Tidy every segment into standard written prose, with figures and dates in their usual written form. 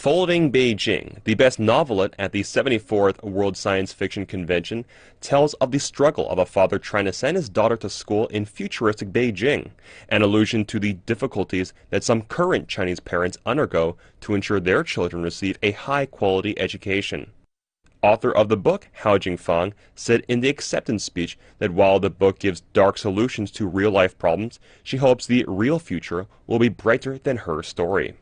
Folding Beijing, the best novelette at the 74th World Science Fiction Convention, tells of the struggle of a father trying to send his daughter to school in futuristic Beijing, an allusion to the difficulties that some current Chinese parents undergo to ensure their children receive a high-quality education. Author of the book, Hao Jingfang, said in the acceptance speech that while the book gives dark solutions to real-life problems, she hopes the real future will be brighter than her story.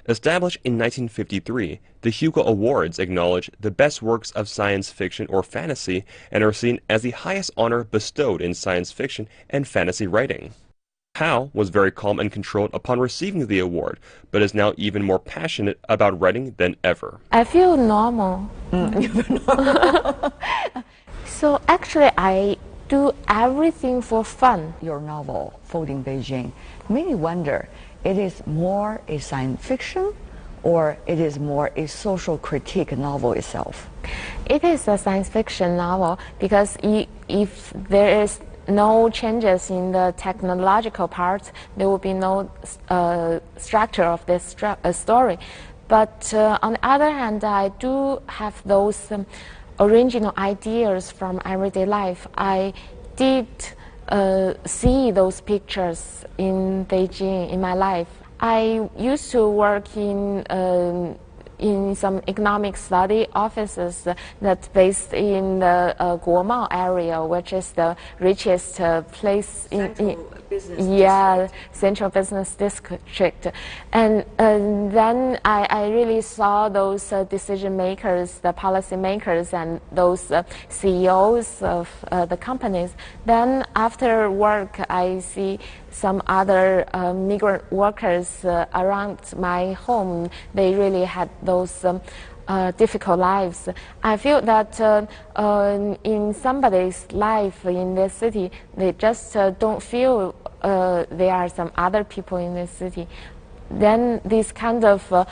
Established in 1953, the Hugo Awards acknowledge the best works of science fiction or fantasy and are seen as the highest honor bestowed in science fiction and fantasy writing. Hao was very calm and controlled upon receiving the award, but is now even more passionate about writing than ever. I feel normal. So actually I do everything for fun. Your novel, Folding Beijing, made me wonder, it is more a science fiction or it is more a social critique novel itself? It is a science fiction novel because if there is no changes in the technological part, there will be no structure of this story. But on the other hand, I do have those original ideas from everyday life. I did see those pictures in Beijing in my life. I used to work in some economic study offices that's based in the Guomao area, which is the richest place Central Business District. And then I really saw those decision makers, the policy makers, and those CEOs of the companies. Then after work, I see some other migrant workers around my home. They really had those difficult lives. I feel that in somebody's life in this city, they just don't feel there are some other people in this city. Then this kind of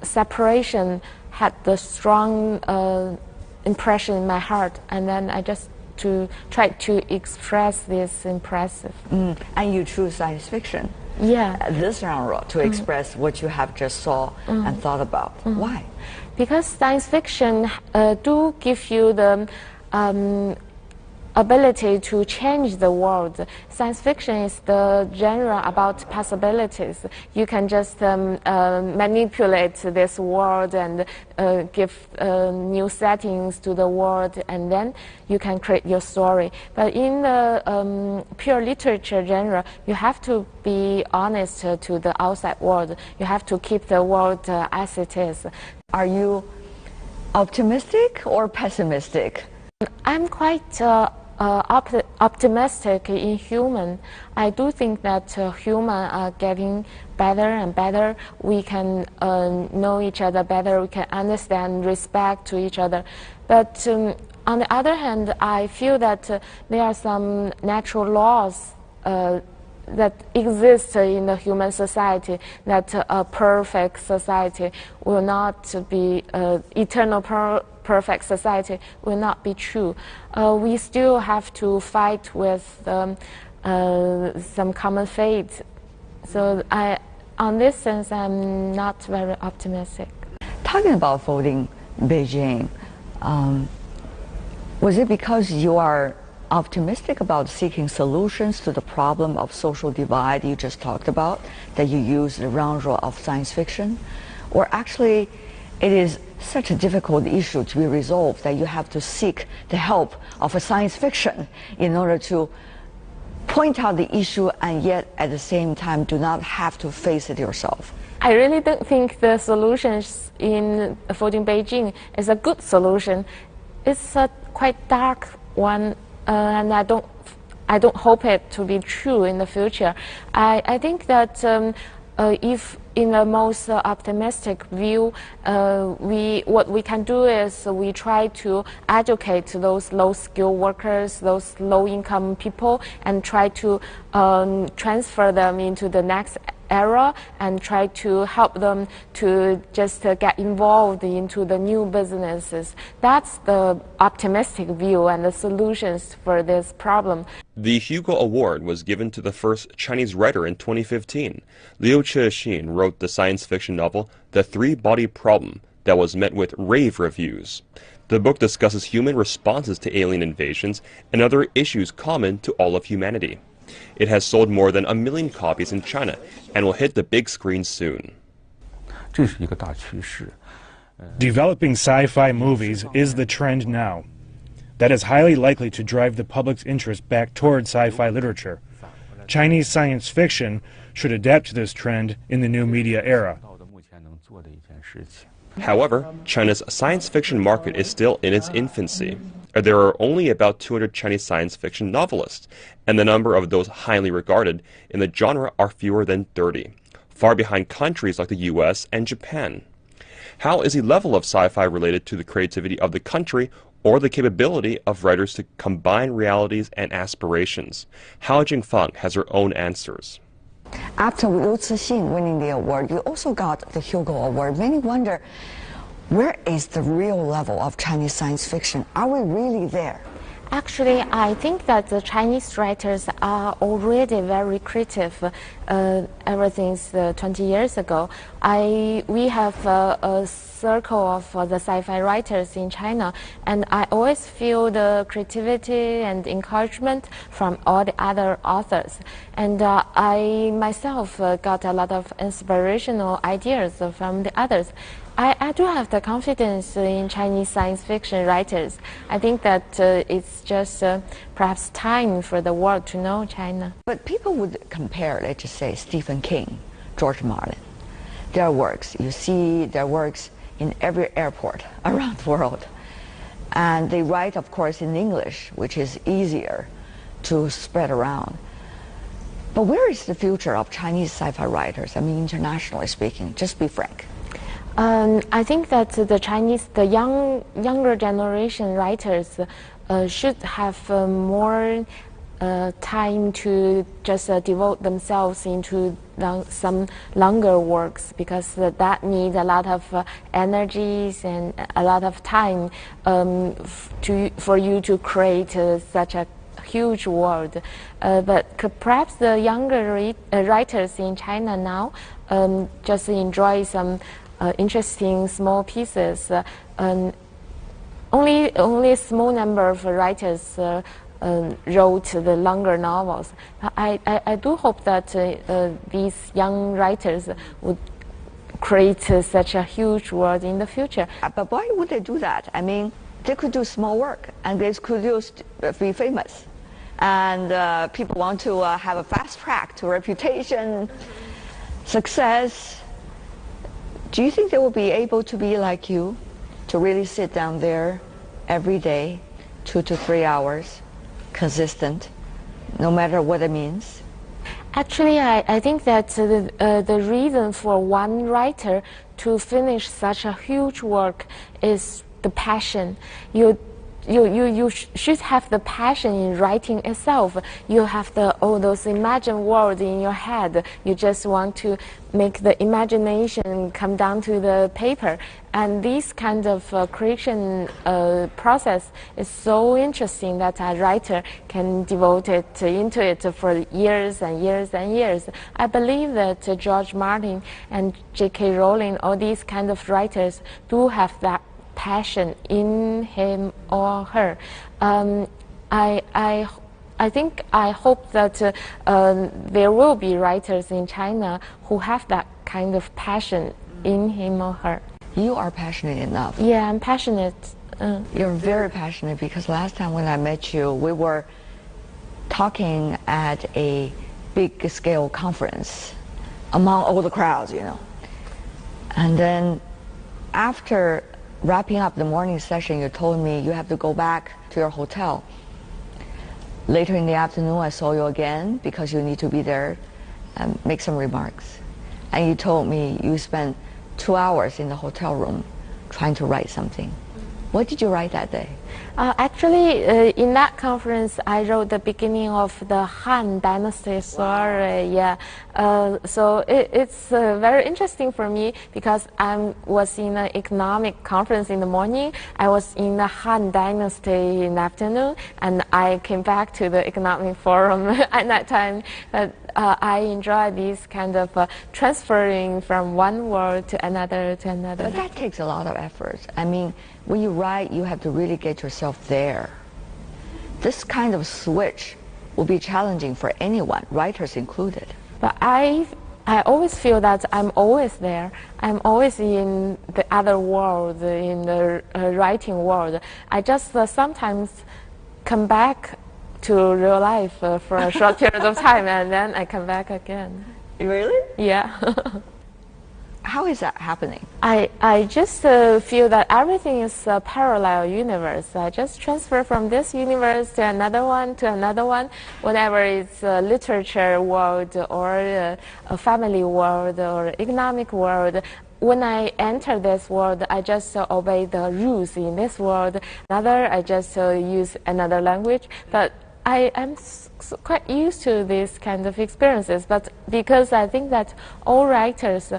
separation had the strong impression in my heart, and then I just try to express this impressive. And you choose science fiction. Yeah. This genre to express what you have just saw and thought about. Why? Because science fiction do give you the ability to change the world. Science fiction is the genre about possibilities. You can just manipulate this world and give new settings to the world, and then you can create your story. But in the pure literature genre, you have to be honest to the outside world. You have to keep the world as it is. Are you optimistic or pessimistic? I'm quite optimistic in human. I do think that humans are getting better and better. We can know each other better. We can understand, respect to each other. But on the other hand, I feel that there are some natural laws that exist in the human society, that a perfect society will not be eternal perfect society will not be true. We still have to fight with some common fate. So on this sense, I'm not very optimistic. Talking about Folding Beijing, was it because you are optimistic about seeking solutions to the problem of social divide you just talked about, that you use the genre of science fiction? Or actually, it is such a difficult issue to be resolved that you have to seek the help of a science fiction in order to point out the issue and yet at the same time do not have to face it yourself? I really don't think the solutions in Folding Beijing is a good solution. It's a quite dark one, and I don't hope it to be true in the future. I think that if in the most optimistic view, what we can do is we try to educate those low-skilled workers, those low-income people, and try to transfer them into the next era and try to help them to just get involved into the new businesses. That's the optimistic view and the solutions for this problem. The Hugo Award was given to the first Chinese writer in 2015. Liu Cixin wrote the science fiction novel The Three-Body Problem that was met with rave reviews. The book discusses human responses to alien invasions and other issues common to all of humanity. It has sold more than 1 million copies in China and will hit the big screen soon. 这是一个大趋势。 Developing sci-fi movies is the trend now. That is highly likely to drive the public's interest back toward sci-fi literature. Chinese science fiction should adapt to this trend in the new media era. 到的目前能做的一件事情。 However, China's science fiction market is still in its infancy. There are only about 200 Chinese science fiction novelists, and the number of those highly regarded in the genre are fewer than 30, far behind countries like the US and Japan. How is the level of sci-fi related to the creativity of the country or the capability of writers to combine realities and aspirations? Hao Jingfang has her own answers. After Liu Cixin winning the award, you also got the Hugo Award. Many wonder, where is the real level of Chinese science fiction? Are we really there? Actually, I think that the Chinese writers are already very creative ever since 20 years ago. We have a circle of the sci-fi writers in China, and I always feel the creativity and encouragement from all the other authors. And I myself got a lot of inspirational ideas from the others. I do have the confidence in Chinese science fiction writers. I think that it's just perhaps time for the world to know China. But people would compare, let's just say, Stephen King, George Martin. Their works, you see their works in every airport around the world. And they write, of course, in English, which is easier to spread around. But where is the future of Chinese sci-fi writers? I mean, internationally speaking, just be frank. I think that the younger generation writers should have more time to just devote themselves into some longer works, because that needs a lot of energies and a lot of time for you to create such a huge world. But perhaps the younger writers in China now just enjoy some interesting small pieces. Only a small number of writers wrote the longer novels. I do hope that these young writers would create such a huge world in the future. But why would they do that? I mean, they could do small work, and they could just be famous. And people want to have a fast track to reputation, success. Do you think they will be able to be like you, to really sit down there every day, 2 to 3 hours, consistent, no matter what it means? Actually, I think that the reason for one writer to finish such a huge work is the passion. You should have the passion in writing itself. You have all those imagined worlds in your head. You just want to make the imagination come down to the paper. And this kind of creation process is so interesting that a writer can devote into it for years and years and years. I believe that George Martin and J.K. Rowling, all these kind of writers, do have that passion in him or her. I hope that there will be writers in China who have that kind of passion in him or her. You are passionate enough. Yeah, I'm passionate. You're very passionate, because last time when I met you, we were talking at a big scale conference among all the crowds, you know. And then after wrapping up the morning session, you told me you have to go back to your hotel. Later in the afternoon, I saw you again because you need to be there and make some remarks. And you told me you spent 2 hours in the hotel room trying to write something. What did you write that day? Actually, in that conference, I wrote the beginning of the Han Dynasty story. Yeah, so it's very interesting for me because I was in an economic conference in the morning. I was in the Han Dynasty in the afternoon, and I came back to the economic forum at that time. But I enjoy this kind of transferring from one world to another to another. But that takes a lot of effort. I mean, when you write, you have to really get yourself there. This kind of switch will be challenging for anyone, writers included. But I always feel that I'm always there. I'm always in the other world, in the writing world. I just sometimes come back to real life for a short period of time, and then I come back again. Really? Yeah. How is that happening? I just feel that everything is a parallel universe. I just transfer from this universe to another one, whatever it's a literature world or a family world or economic world. When I enter this world, I just obey the rules in this world. Another, I just use another language. But I am quite used to these kind of experiences. But because I think that all writers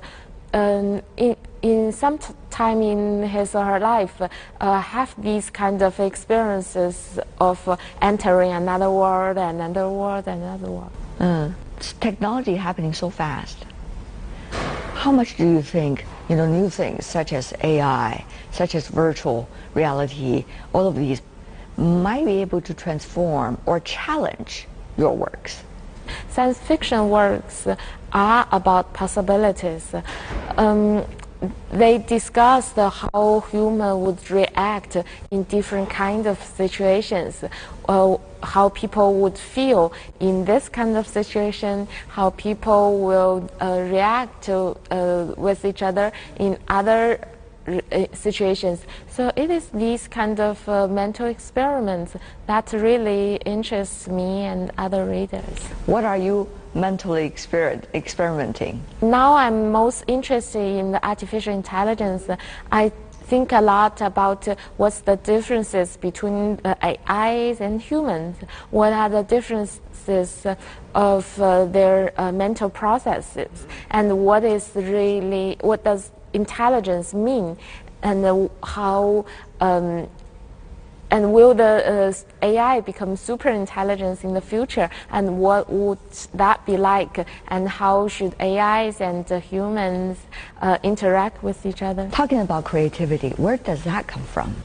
in some time in his or her life have these kind of experiences of entering another world, another world, another world. Technology happening so fast. How much do you think, new things such as AI, such as virtual reality, all of these might be able to transform or challenge your works? Science fiction works are about possibilities. They discuss how human would react in different kinds of situations, how people would feel in this kind of situation, how people will react to, with each other in other situations. So it is these kind of mental experiments that really interests me and other readers. What are you mentally experimenting? Now I'm most interested in the artificial intelligence. I think a lot about what's the differences between AIs and humans. What are the differences of their mental processes, and what does intelligence mean, and how and will the AI become super intelligence in the future, and what would that be like, and how should AIs and humans interact with each other? Talking about creativity, where does that come from?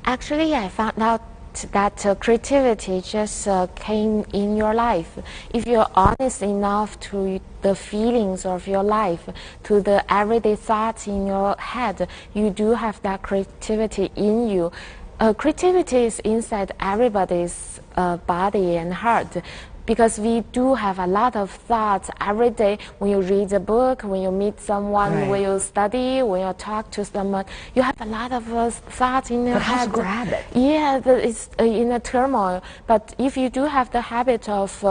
Actually, I found out that creativity just came in your life. If you're honest enough to the feelings of your life, to the everyday thoughts in your head, you do have that creativity in you. Creativity is inside everybody's body and heart, because we do have a lot of thoughts every day. When you read a book, when you meet someone, Right. when you study, when you talk to someone, you have a lot of thoughts in your But head. how to grab it? Yeah, it's in a turmoil. But if you do have the habit of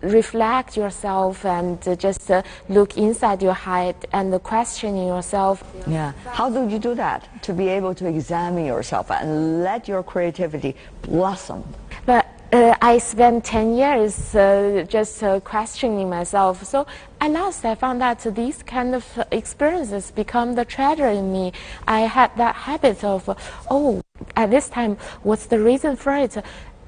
reflect yourself and just look inside your head and questioning yourself. Yeah. How do you do that to be able to examine yourself and let your creativity blossom? But I spent 10 years just questioning myself. So at last I found that these kind of experiences become the treasure in me. I had that habit of, at this time, what's the reason for it?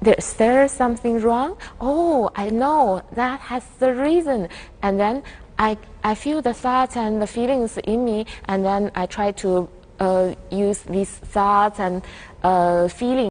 Is there something wrong? Oh, I know, that has the reason. And then I feel the thoughts and the feelings in me, and then I try to use these thoughts and feelings